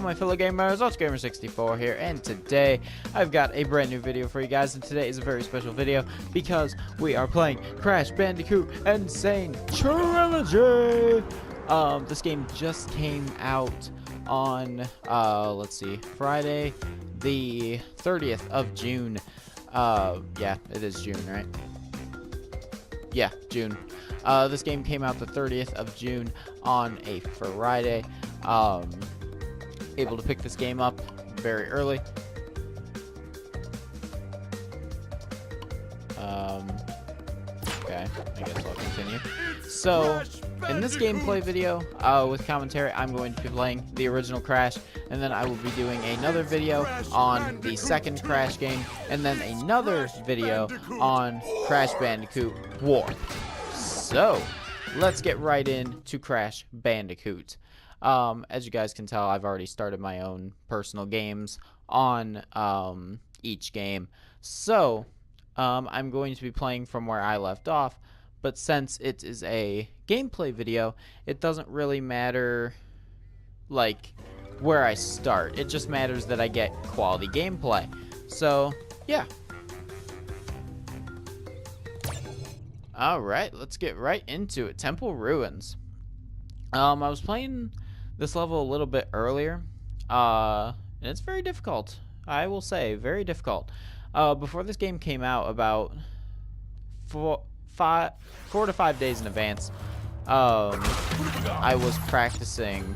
my fellow gamers, it's Gamer64 here, and today I've got a brand new video for you guys, and today is a very special video because we are playing Crash Bandicoot N Sane Trilogy. This game just came out on, let's see, Friday, the 30th of June. Yeah, it is June, right? Yeah, June. This game came out the 30th of June on a Friday. Able to pick this game up very early. Okay, I guess I'll continue. So, in this gameplay video, with commentary, I'm going to be playing the original Crash, and then I will be doing another video on the second Crash game, and then another video on Crash Bandicoot Warp. So, let's get right into Crash Bandicoot. As you guys can tell, I've already started my own personal games on each game. So, I'm going to be playing from where I left off, but since it is a gameplay video, it doesn't really matter, like, where I start. It just matters that I get quality gameplay. So, yeah. Alright, let's get right into it. Temple Ruins. I was playing this level a little bit earlier, and it's very difficult. I will say, very difficult. Before this game came out, about 4 to 5 days in advance, I was practicing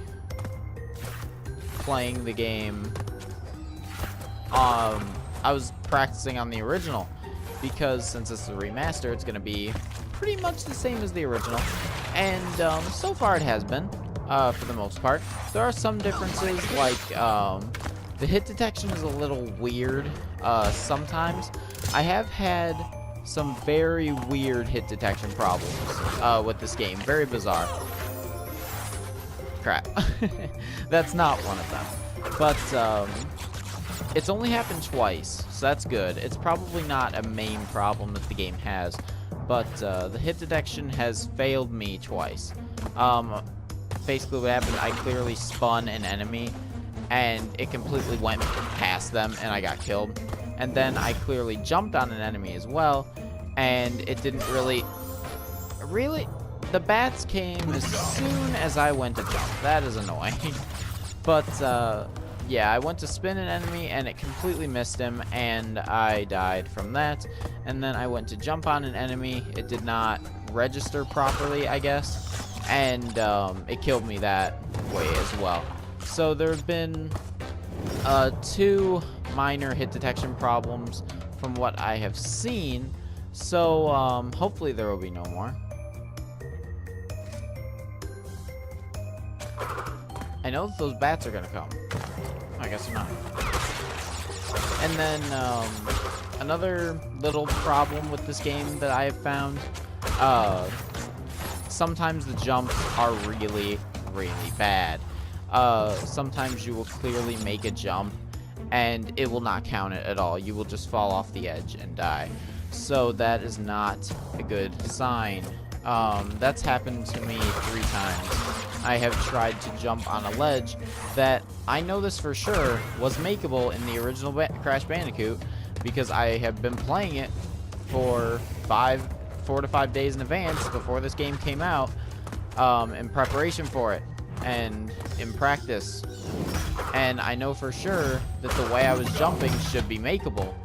playing the game. I was practicing on the original, because since it's a remaster, it's going to be pretty much the same as the original. And so far it has been, for the most part. There are some differences, like the hit detection is a little weird sometimes. I have had some very weird hit detection problems with this game. Very bizarre. Crap. That's not one of them. But it's only happened twice, so that's good. It's probably not a main problem that the game has, but the hit detection has failed me twice. Basically what happened, I clearly spun an enemy, and it completely went past them, and I got killed. And then I clearly jumped on an enemy as well, and it didn't really... The bats came as soon as I went to jump. That is annoying. But, yeah, I went to spin an enemy, and it completely missed him, and I died from that. And then I went to jump on an enemy. It did not register properly, I guess. And it killed me that way as well. So there have been 2 minor hit detection problems from what I have seen. So hopefully there will be no more. I know that those bats are gonna come. I guess they're not. And then another little problem with this game that I have found, sometimes the jumps are really, really bad. Sometimes you will clearly make a jump and it will not count it at all. You will just fall off the edge and die. So that is not a good sign. That's happened to me 3 times. I have tried to jump on a ledge that I know this for sure was makeable in the original Crash Bandicoot, because I have been playing it for 4 to 5 days in advance before this game came out, in preparation for it and in practice. And I know for sure that the way I was jumping should be makeable,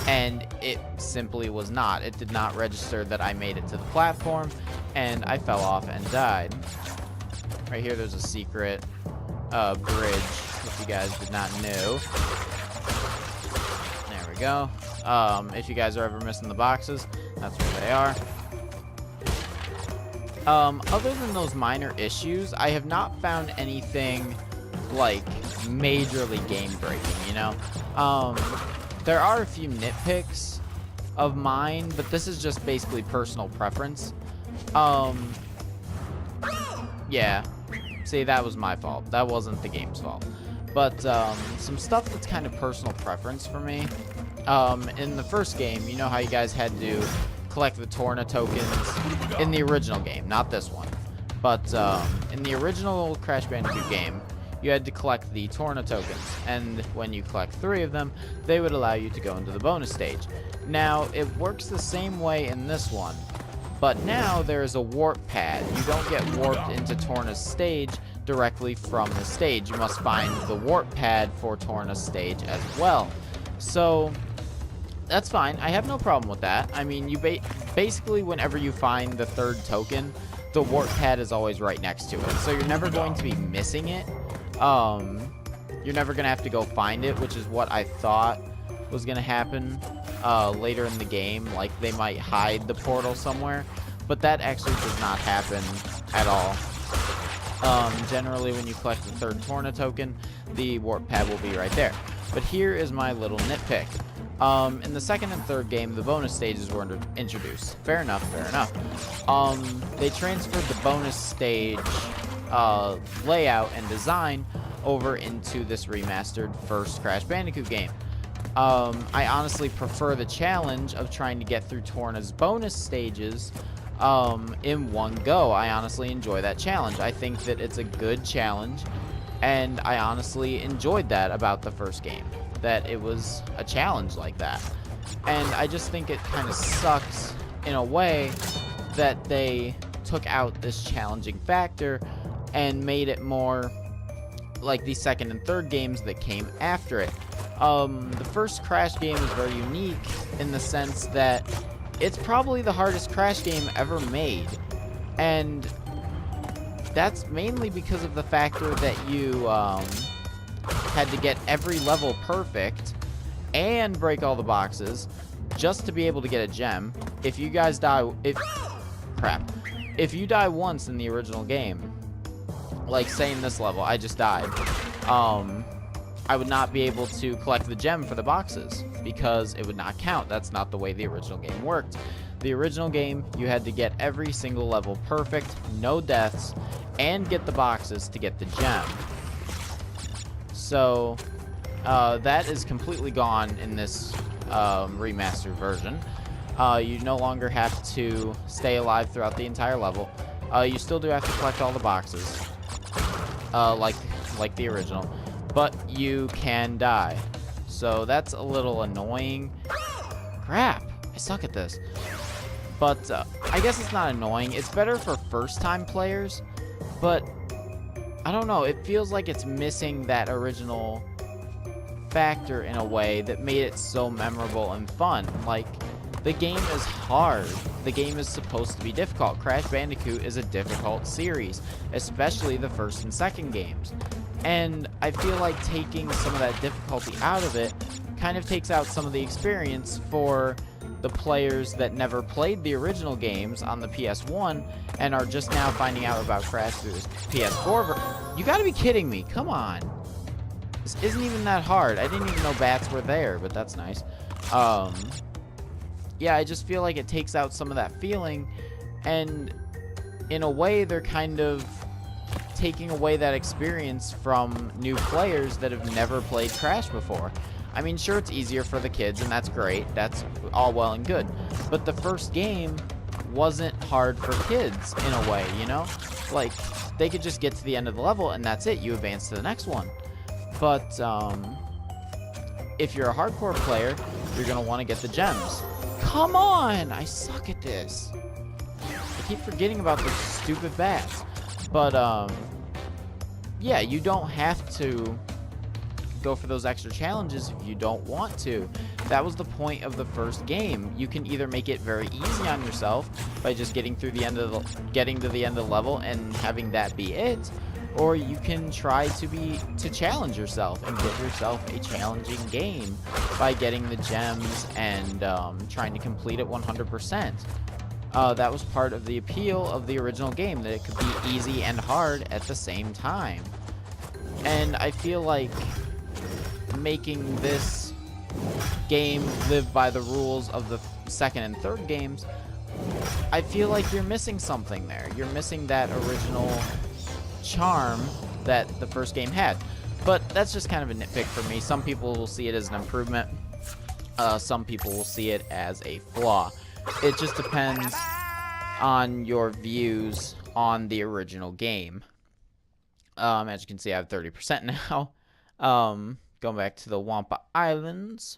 and it simply was not. It did not register that I made it to the platform, and I fell off and died. Right here, there's a secret bridge, if you guys did not know. There we go. If you guys are ever missing the boxes, that's where they are. Other than those minor issues, I have not found anything, like, majorly game-breaking, you know? There are a few nitpicks of mine, but this is just basically personal preference. Yeah. See, that was my fault. That wasn't the game's fault. But, some stuff that's kind of personal preference for me. In the first game, you know how you guys had to collect the Torna tokens in the original game, not this one. But, in the original Crash Bandicoot game, you had to collect the Torna tokens, and when you collect 3 of them, they would allow you to go into the bonus stage. Now, it works the same way in this one, but now there is a warp pad. You don't get warped into Torna's stage directly from the stage. You must find the warp pad for Torna's stage as well. So that's fine. I have no problem with that. I mean, you basically, whenever you find the 3rd token, the warp pad is always right next to it. So you're never going to be missing it. You're never going to have to go find it, which is what I thought was going to happen later in the game. Like, they might hide the portal somewhere. But that actually does not happen at all. Generally, when you collect the 3rd Torna token, the warp pad will be right there. But here is my little nitpick. In the 2nd and 3rd game, the bonus stages were introduced. Fair enough, fair enough. They transferred the bonus stage layout and design over into this remastered first Crash Bandicoot game. I honestly prefer the challenge of trying to get through Torna's bonus stages in one go. I honestly enjoy that challenge. I think that it's a good challenge, and I honestly enjoyed that about the first game, that it was a challenge like that. And I just think it kind of sucks in a way that they took out this challenging factor and made it more like the 2nd and 3rd games that came after it. The first Crash game is very unique in the sense that it's probably the hardest Crash game ever made, and that's mainly because of the factor that you had to get every level perfect and break all the boxes just to be able to get a gem. If you guys die, if you die once in the original game, like say in this level, I just died, I would not be able to collect the gem for the boxes because it would not count. That's not the way the original game worked. The original game, you had to get every single level perfect, no deaths, and get the boxes to get the gem. So that is completely gone in this remastered version. You no longer have to stay alive throughout the entire level. You still do have to collect all the boxes, like the original, but you can die. So that's a little annoying. Crap, I suck at this. But I guess it's not annoying. It's better for first-time players, but I don't know. It feels like it's missing that original factor in a way that made it so memorable and fun. Like, the game is hard. The game is supposed to be difficult. Crash Bandicoot is a difficult series, especially the 1st and 2nd games. And I feel like taking some of that difficulty out of it kind of takes out some of the experience for the players that never played the original games on the PS1 and are just now finding out about Crash through this PS4. You gotta be kidding me. Come on. This isn't even that hard. I didn't even know bats were there, but that's nice. Yeah, I just feel like it takes out some of that feeling, and in a way, they're kind of taking away that experience from new players that have never played Crash before. I mean, sure, it's easier for the kids, and that's great. That's all well and good. But the first game wasn't hard for kids in a way, you know? Like, they could just get to the end of the level, and that's it. You advance to the next one. But, if you're a hardcore player, you're going to want to get the gems. Come on! I suck at this. I keep forgetting about the stupid bats. But, yeah, you don't have to go for those extra challenges if you don't want to. That was the point of the first game. You can either make it very easy on yourself by just getting to the end of the level and having that be it, or you can try to challenge yourself and give yourself a challenging game by getting the gems and trying to complete it 100%. That was part of the appeal of the original game, that it could be easy and hard at the same time. And I feel like making this game live by the rules of the 2nd and 3rd games, I feel like you're missing something there. You're missing that original charm that the first game had. But that's just kind of a nitpick for me. Some people will see it as an improvement. Some people will see it as a flaw. It just depends on your views on the original game. As you can see, I have 30% now. Going back to the Wampa Islands.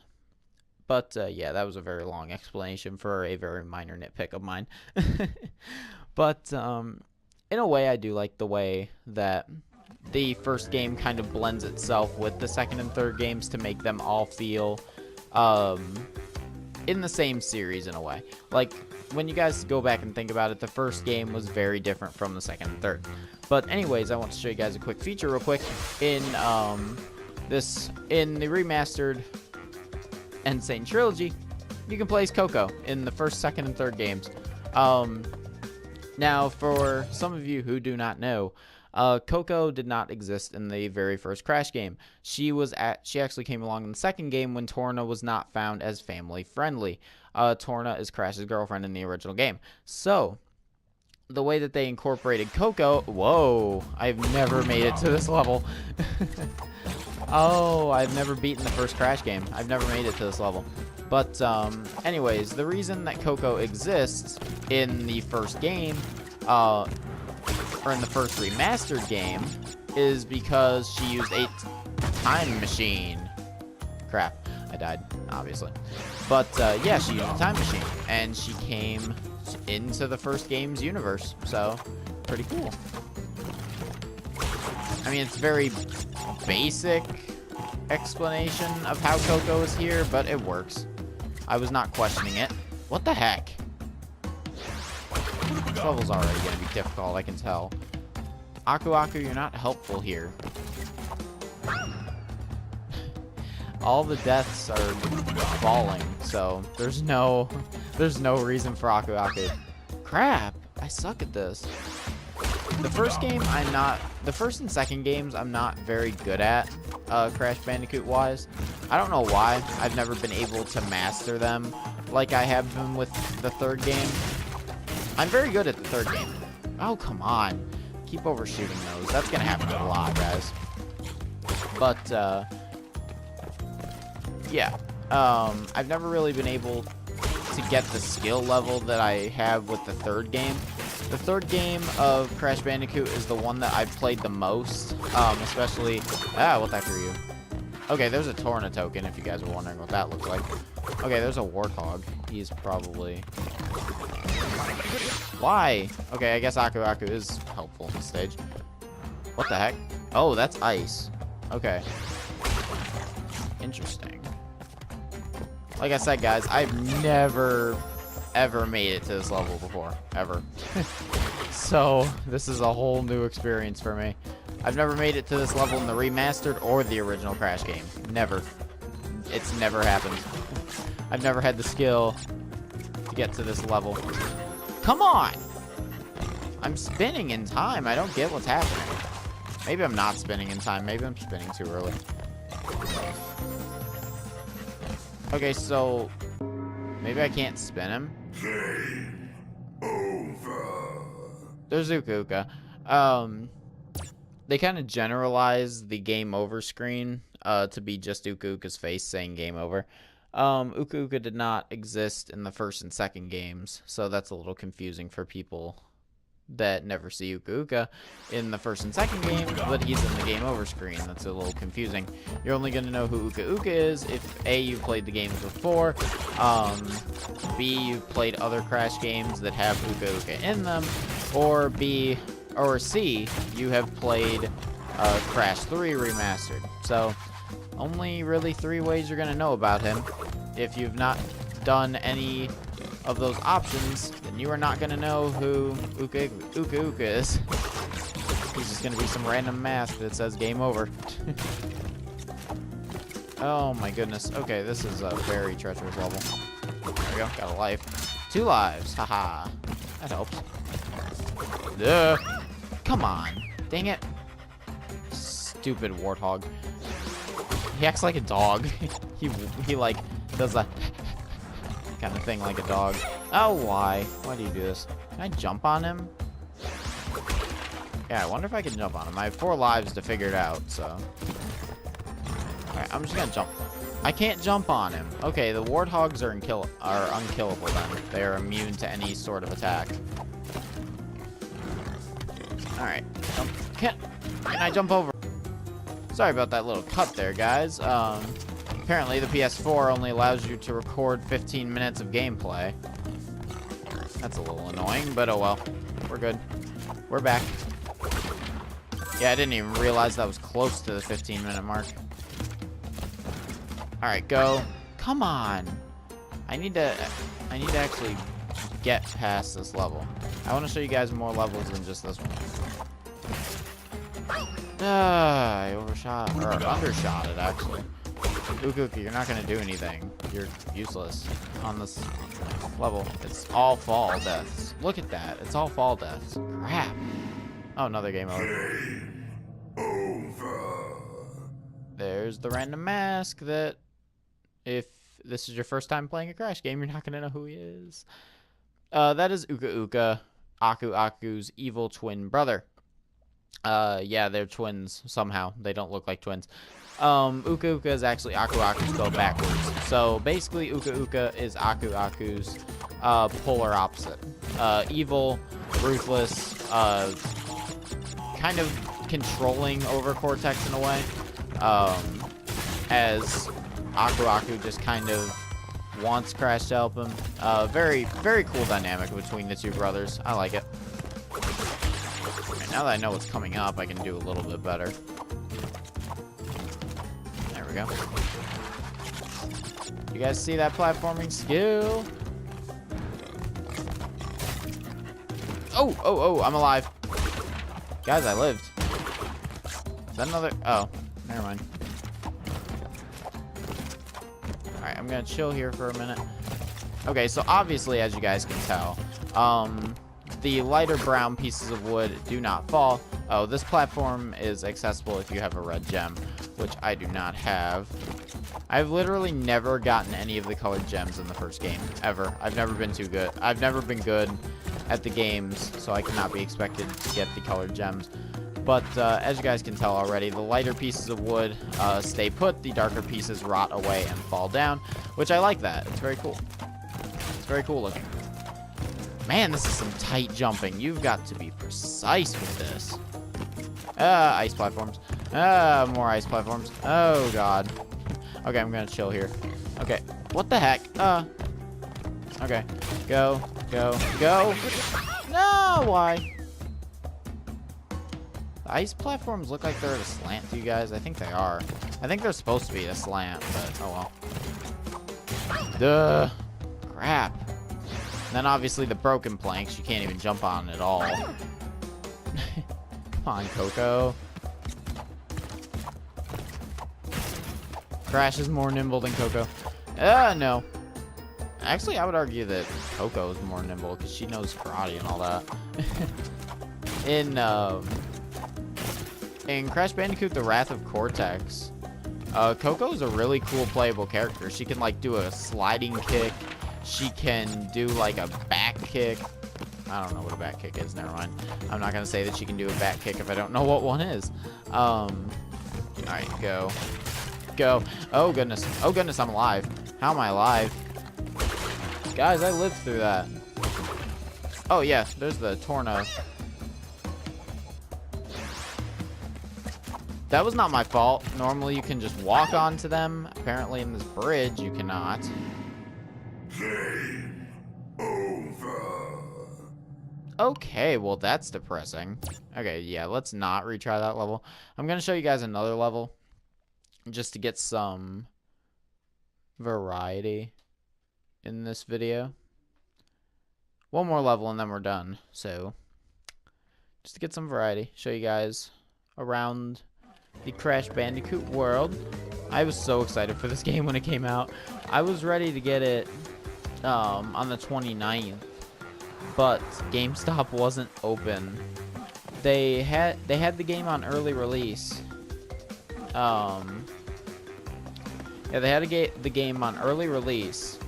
But, yeah, that was a very long explanation for a very minor nitpick of mine. But, in a way, I do like the way that the first game kind of blends itself with the second and third games to make them all feel, in the same series in a way. Like, when you guys go back and think about it, the first game was very different from the second and third. But anyways, I want to show you guys a quick feature real quick. In the remastered Sane Trilogy, you can play as Coco in the first, second, and third games. Now, for some of you who do not know, Coco did not exist in the very first Crash game. She actually came along in the second game when Torna was not found as family friendly. Torna is Crash's girlfriend in the original game. So, the way that they incorporated Coco... Whoa, I've never made it to this level. Oh, I've never beaten the first Crash game. I've never made it to this level. But, anyways, the reason that Coco exists in the first game, or in the first remastered game, is because she used a time machine. Crap, I died, obviously. But, yeah, she used a time machine, and she came into the first game's universe, so pretty cool. I mean, it's very basic explanation of how Coco is here, but it works. I was not questioning it. What the heck? This level's already going to be difficult, I can tell. Aku Aku, you're not helpful here. All the deaths are falling, so there's no reason for Aku Aku. Crap, I suck at this. The first game, the first and second games, I'm not very good at, Crash Bandicoot wise. I don't know why. I've never been able to master them like I have been with the third game. I'm very good at the third game. Oh, come on. Keep overshooting those. That's gonna happen a lot, guys. But, yeah. I've never really been able to get the skill level that I have with the third game. The third game of Crash Bandicoot is the one that I've played the most, especially... Ah, what the heck are you? Okay, there's a Torna token, if you guys were wondering what that looks like. Okay, there's a Warthog. He's probably... Why? Okay, I guess Aku Aku is helpful in this stage. What the heck? Oh, that's ice. Okay. Interesting. Like I said, guys, I've never... ever made it to this level before. Ever. So, this is a whole new experience for me. I've never made it to this level in the remastered or the original Crash game. Never. It's never happened. I've never had the skill to get to this level. Come on! I'm spinning in time. I don't get what's happening. Maybe I'm not spinning in time. Maybe I'm spinning too early. Okay, so... maybe I can't spin him. Game over. There's Uka Uka. They kind of generalized the game over screen to be just Uka Uka's face saying game over. Uka Uka did not exist in the first and second games, so that's a little confusing for people that never see Uka Uka in the first and second game, but he's in the game over screen. That's a little confusing. You're only going to know who Uka Uka is if A, you've played the games before, B, you've played other Crash games that have Uka Uka in them, or B, or C, you have played Crash 3 Remastered. So, only really 3 ways you're going to know about him. If you've not done any of those options, then you are not going to know who Uka Uka is. He's just going to be some random mask that says game over. Oh my goodness. Okay, this is a very treacherous level. There we go. Got a life. 2 lives. Haha. That helps. Duh. Come on. Dang it. Stupid warthog. He acts like a dog. he like does a kind of thing like a dog. Oh, why? Why do you do this? Can I jump on him? Yeah, I wonder if I can jump on him. I have 4 lives to figure it out, so. Alright, I'm just gonna jump. I can't jump on him. Okay, the warthogs are unkillable then. They are immune to any sort of attack. Alright. Can I jump over? Sorry about that little cut there, guys. Apparently the PS4 only allows you to record 15 minutes of gameplay. That's a little annoying, but oh well. We're good. We're back. Yeah, I didn't even realize that was close to the 15-minute mark. Alright, go. Come on. I need to actually get past this level. I want to show you guys more levels than just this one. I overshot, or undershot it, actually. Uka, you're not going to do anything. You're useless on this level. It's all fall deaths. Look at that. It's all fall deaths. Crap. Oh, another game over. Game over. There's the random mask that if this is your first time playing a Crash game, you're not going to know who he is. That is Uka, Aku's evil twin brother. Yeah, they're twins somehow. They don't look like twins. Uka is actually Aku spelled backwards. So basically, Uka is Aku's polar opposite. Evil, ruthless, kind of controlling over Cortex in a way. As Aku just kind of wants Crash to help him. Very, very cool dynamic between the two brothers. I like it. Now that I know what's coming up, I can do a little bit better. There we go. You guys see that platforming skill? Oh, I'm alive. Guys, I lived. Is that another? Oh, never mind. Alright, I'm gonna chill here for a minute. Okay, so obviously, as you guys can tell, the lighter brown pieces of wood do not fall. Oh, this platform is accessible if you have a red gem, which I do not have. I've literally never gotten any of the colored gems in the first game, ever. I've never been too good. I've never been good at the games, so I cannot be expected to get the colored gems. But as you guys can tell already, the lighter pieces of wood stay put, the darker pieces rot away and fall down, which I like that. It's very cool. It's very cool looking. Man, this is some tight jumping. You've got to be precise with this. Ice platforms. More ice platforms. Oh, God. Okay, I'm gonna chill here. Okay. What the heck? Okay. Go. No, why? The ice platforms look like they're at a slant to you guys. I think they are. I think they're supposed to be at a slant, but oh well. Duh. Crap. And then obviously the broken planks, you can't even jump on at all. Come on, Coco. Crash is more nimble than Coco. No. Actually, I would argue that Coco is more nimble because she knows karate and all that. In Crash Bandicoot: The Wrath of Cortex, Coco is a really cool playable character. She can like do a sliding kick. She can do like a back kick. I don't know what a back kick is. Never mind. I'm not gonna say that she can do a back kick if I don't know what one is. All right, go. Oh goodness, I'm alive. How am I alive? Guys, I lived through that. Oh yeah, there's the Torna. That was not my fault. Normally you can just walk onto them. Apparently in this bridge you cannot. Game over. Okay, well that's depressing. Okay, yeah, let's not retry that level. I'm gonna show you guys another level just to get some variety in this video. One more level and then we're done. So just to get some variety, show you guys around the Crash Bandicoot world. I was so excited for this game when it came out. I was ready to get it on the 29th, but GameStop wasn't open. They had the game on early release. Yeah, they had the game on early release.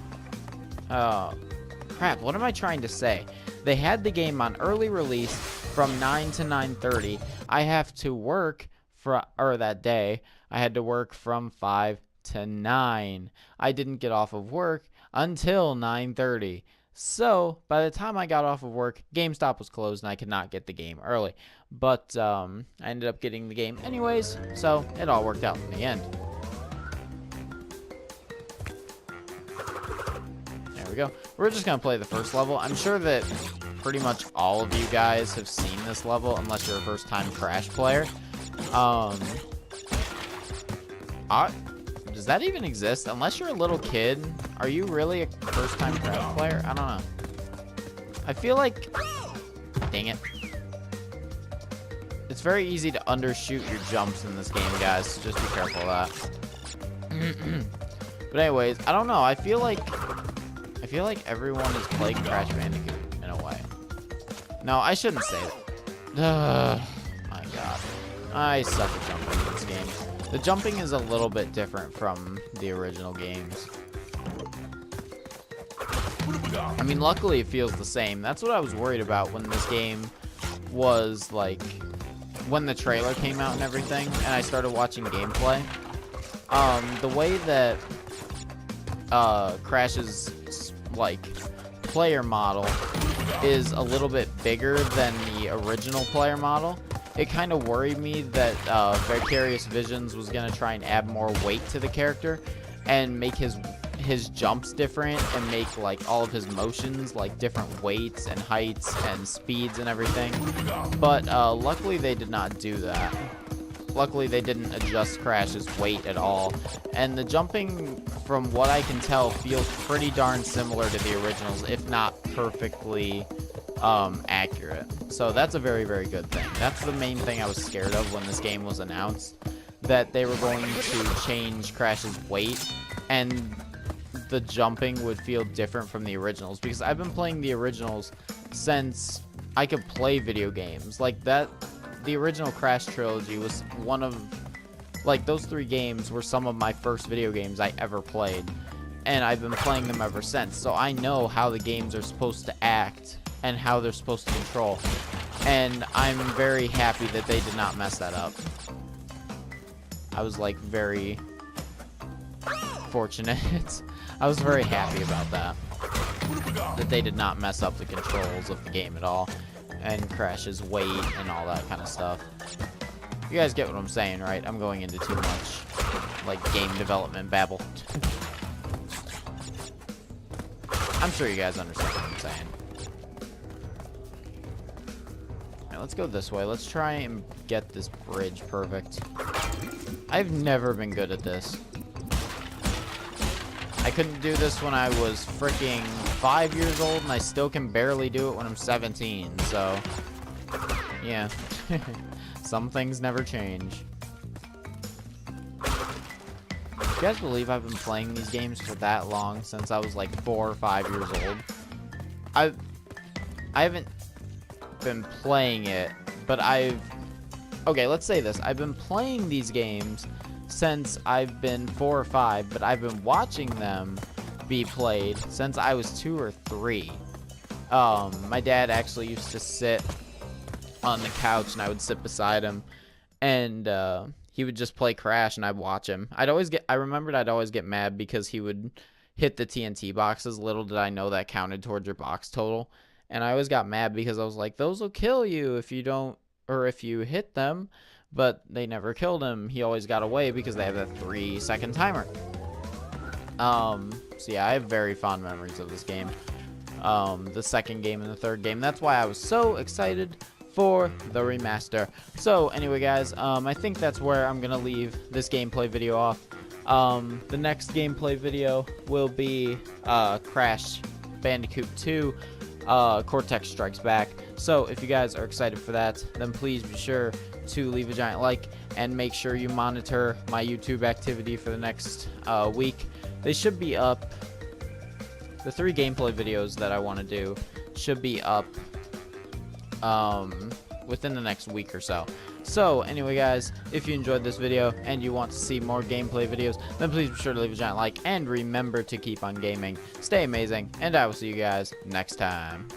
Crap, what am I trying to say? They had the game on early release from 9 to 9:30. I have to work that day. I had to work from 5 to 9. I didn't get off of work until 9:30. So by the time I got off of work, GameStop was closed and I could not get the game early. But I ended up getting the game anyways, so it all worked out in the end. There we go. We're just going to play the first level. I'm sure that pretty much all of you guys have seen this level, unless you're a first-time Crash player. Does that even exist? Unless you're a little kid, are you really a first-time Crash player? I don't know. I feel like... Dang it. It's very easy to undershoot your jumps in this game, guys, so just be careful of that. But anyways, I don't know. I feel like everyone has played Crash Bandicoot in a way. No, I shouldn't say that. My God. I suck at jumping in this game. The jumping is a little bit different from the original games. I mean, luckily it feels the same. That's what I was worried about when this game was, like, when the trailer came out and everything, and I started watching gameplay. The way that Crash's, like, player model is a little bit bigger than the original player model. It kind of worried me that Vicarious Visions was going to try and add more weight to the character and make his jumps different and make, like, all of his motions, like, different weights and heights and speeds and everything. But luckily they did not do that. Luckily they didn't adjust Crash's weight at all. And the jumping, from what I can tell, feels pretty darn similar to the originals, if not perfectly accurate. So that's a very, very good thing. That's the main thing I was scared of when this game was announced, that they were going to change Crash's weight and the jumping would feel different from the originals, because I've been playing the originals since I could play video games. Like that, the original Crash Trilogy was one of, like, those 3 games were some of my first video games I ever played, and I've been playing them ever since. So I know how the games are supposed to act and how they're supposed to control, and I'm very happy that they did not mess that up. I was, like, very fortunate. I was very happy about that they did not mess up the controls of the game at all, and Crash's weight and all that kind of stuff. You guys get what I'm saying, right? I'm going into too much, like, game development babble. I'm sure you guys understand what I'm saying. Alright, let's go this way. Let's try and get this bridge perfect. I've never been good at this. I couldn't do this when I was freaking 5 years old, and I still can barely do it when I'm 17, so... yeah. Some things never change. You guys believe I've been playing these games for that long, since I was like 4 or 5 years old? I haven't been playing it, but okay, let's say this. I've been playing these games since I've been 4 or 5, but I've been watching them be played since I was 2 or 3. My dad actually used to sit on the couch, and I would sit beside him, and he would just play Crash, and I'd watch him. I remembered I'd always get mad because he would hit the TNT boxes. Little did I know that counted towards your box total. And I always got mad because I was like, those will kill you if you don't, or if you hit them. But they never killed him. He always got away because they have that 3-second timer. So yeah, I have very fond memories of this game. The second game and the third game. That's why I was so excited for the remaster. So anyway, guys, I think that's where I'm gonna leave this gameplay video off. The next gameplay video will be Crash Bandicoot 2, Cortex Strikes Back. So if you guys are excited for that, then please be sure to leave a giant like and make sure you monitor my YouTube activity for the next week. They should be up. The 3 gameplay videos that I want to do should be up within the next week or so. So anyway, guys, if you enjoyed this video and you want to see more gameplay videos, then please be sure to leave a giant like and remember to keep on gaming. Stay amazing, and I will see you guys next time.